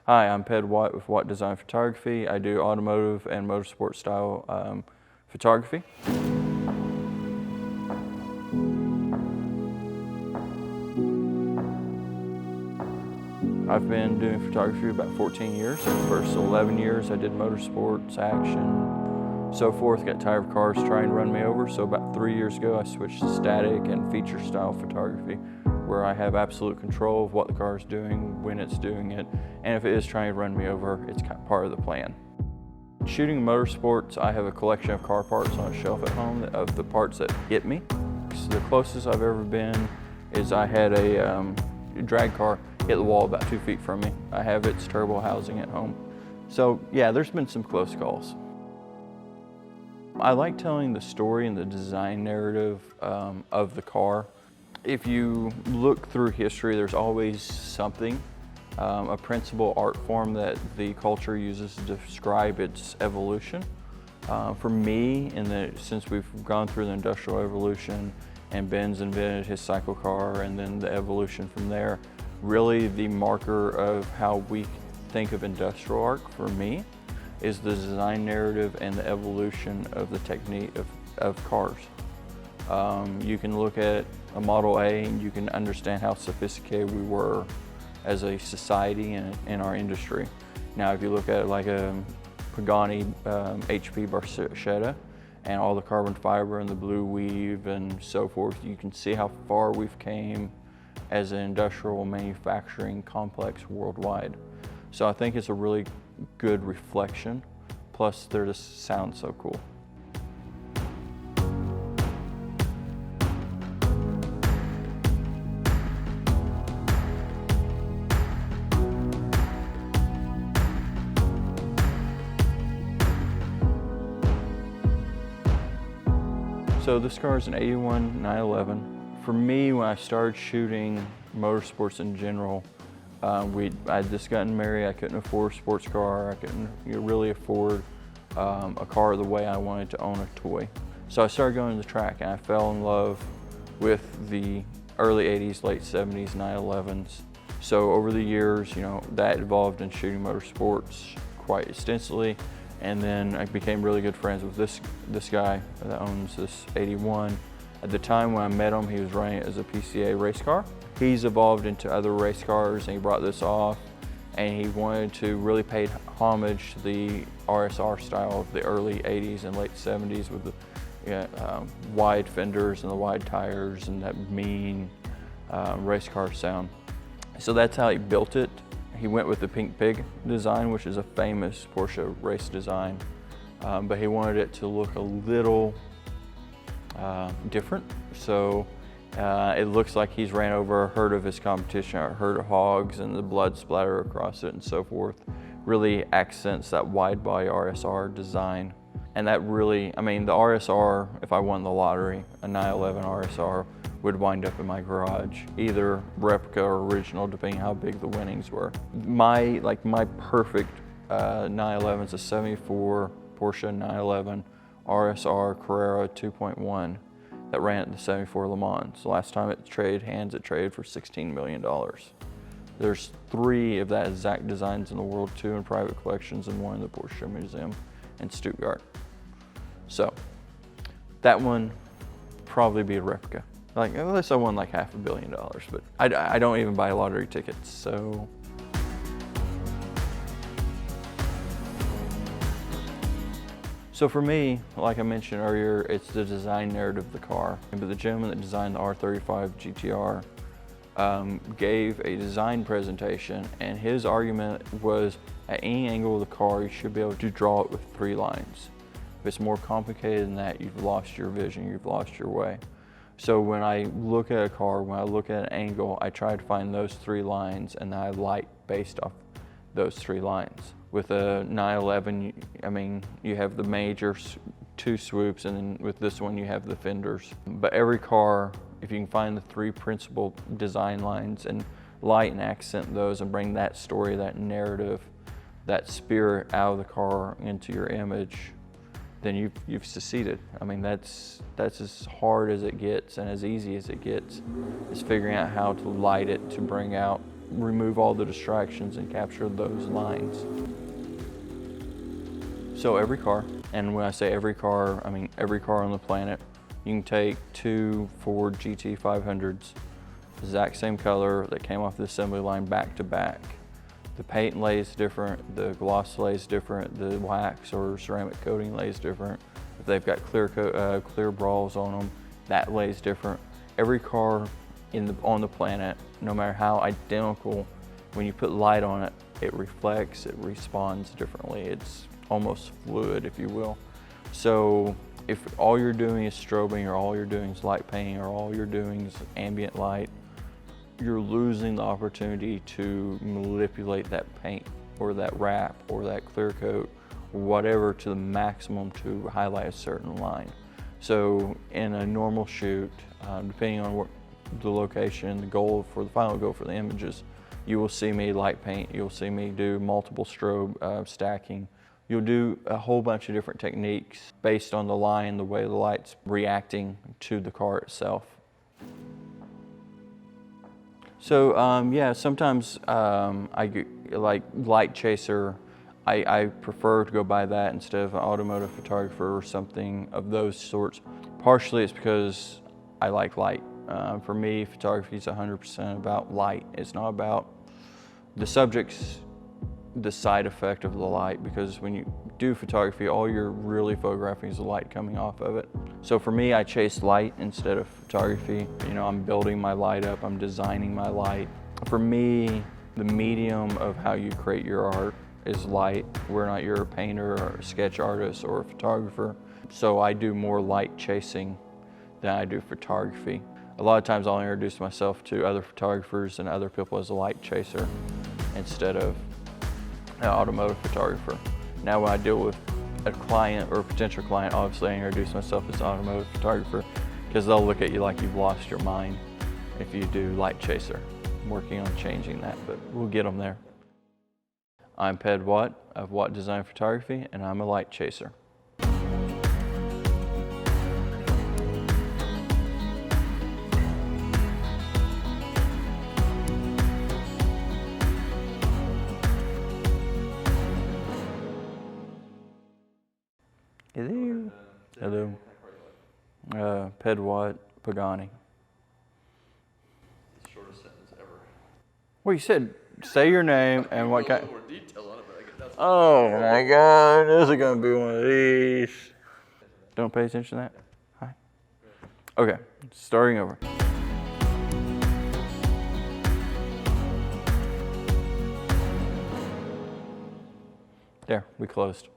Hi, I'm Ped Watt with Watt Design Photography. I do automotive and motorsport style photography. I've been doing photography about 14 years. The first 11 years I did motorsports, action, so forth. Got tired of cars trying to run me over, so about 3 years ago I switched to static and feature style photography, where I have absolute control of what the car is doing, when it's doing it, and if it is trying to run me over, it's kind of part of the plan. Shooting motorsports, I have a collection of car parts on a shelf at home of the parts that hit me. So the closest I've ever been is I had a drag car hit the wall about 2 feet from me. I have its turbo housing at home. So yeah, there's been some close calls. I like telling the story and the design narrative of the car. If you look through history, there's always something, a principal art form that the culture uses to describe its evolution. For me, since we've gone through the Industrial Revolution and Ben's invented his cycle car and then the evolution from there, really the marker of how we think of industrial art for me is the design narrative and the evolution of the technique of cars. You can look at a Model A and you can understand how sophisticated we were as a society and in our industry. Now if you look at like a Pagani HP Barchetta and all the carbon fiber and the blue weave and so forth, you can see how far we've came as an industrial manufacturing complex worldwide. So I think it's a really good reflection, plus they just sound so cool. So this car is an 81 911. For me, when I started shooting motorsports in general, I'd just gotten married. I couldn't afford a sports car. I couldn't really afford a car the way I wanted to own a toy. So I started going to the track and I fell in love with the early 80s, late 70s 911s. So over the years, that evolved in shooting motorsports quite extensively. And then I became really good friends with this guy that owns this 81. At the time when I met him, he was running it as a PCA race car. He's evolved into other race cars and he brought this off and he wanted to really pay homage to the RSR style of the early 80s and late 70s with the wide fenders and the wide tires and that mean race car sound. So that's how he built it. He went with the Pink Pig design, which is a famous Porsche race design, but he wanted it to look a little different. So it looks like he's ran over a herd of his competition, a herd of hogs, and the blood splatter across it and so forth. Really accents that wide body RSR design. And that really, the RSR, if I won the lottery, a 911 RSR, would wind up in my garage, either replica or original, depending how big the winnings were. My perfect 911 is a 74 Porsche 911 RSR Carrera 2.1 that ran at the 74 Le Mans. The last time it traded hands, it traded for $16 million. There's 3 of that exact designs in the world, 2 in private collections and 1 in the Porsche Museum in Stuttgart. So that one probably be a replica. Unless I won like $500 million, but I don't even buy lottery tickets, so. So for me, like I mentioned earlier, it's the design narrative of the car. But the gentleman that designed the R35 GTR gave a design presentation, and his argument was at any angle of the car, you should be able to draw it with 3 lines. If it's more complicated than that, you've lost your vision, you've lost your way. So when I look at a car, when I look at an angle, I try to find those 3 lines and I light based off those 3 lines. With a 911, you have the major 2 swoops, and then with this one you have the fenders. But every car, if you can find the 3 principal design lines and light and accent those and bring that story, that narrative, that spirit out of the car into your image, then you've succeeded. That's as hard as it gets and as easy as it gets, is figuring out how to light it to bring out remove all the distractions and capture those lines. So every car, and when I say every car, I mean every car on the planet, you can take 2 Ford GT 500s, exact same color that came off the assembly line back to back. The paint lays different, the gloss lays different, the wax or ceramic coating lays different. If they've got clear balls on them, that lays different. Every car on the planet, no matter how identical, when you put light on it, it reflects, it responds differently. It's almost fluid, if you will. So if all you're doing is strobing, or all you're doing is light painting, or all you're doing is ambient light, you're losing the opportunity to manipulate that paint or that wrap or that clear coat or whatever to the maximum to highlight a certain line. So in a normal shoot, depending on the location, the final goal for the images, you will see me light paint, you'll see me do multiple strobe stacking. You'll do a whole bunch of different techniques based on the line, the way the light's reacting to the car itself. So yeah, sometimes I get, like light chaser, I prefer to go by that instead of an automotive photographer or something of those sorts. Partially it's because I like light. For me, photography is 100% about light. It's not about the subject's the side effect of the light, because when you do photography, all you're really photographing is the light coming off of it. So for me, I chase light instead of photography. You know, I'm building my light up, I'm designing my light. For me, the medium of how you create your art is light. We're not you're a painter or a sketch artist or a photographer. So I do more light chasing than I do photography. A lot of times I'll introduce myself to other photographers and other people as a light chaser instead of an automotive photographer. Now when I deal with a client or a potential client, obviously I introduce myself as an automotive photographer, because they'll look at you like you've lost your mind if you do light chaser. I'm working on changing that, but we'll get them there. I'm Ped Watt of Watt Design Photography, and I'm a light chaser. Hello. Hello. Ped Watt Pagani. The shortest sentence ever. Well, you said say your name and what kind. More detail on it, but I guess that's. Oh my God, this is gonna be one of these. Don't pay attention to that. Hi. Okay, starting over. There, we closed.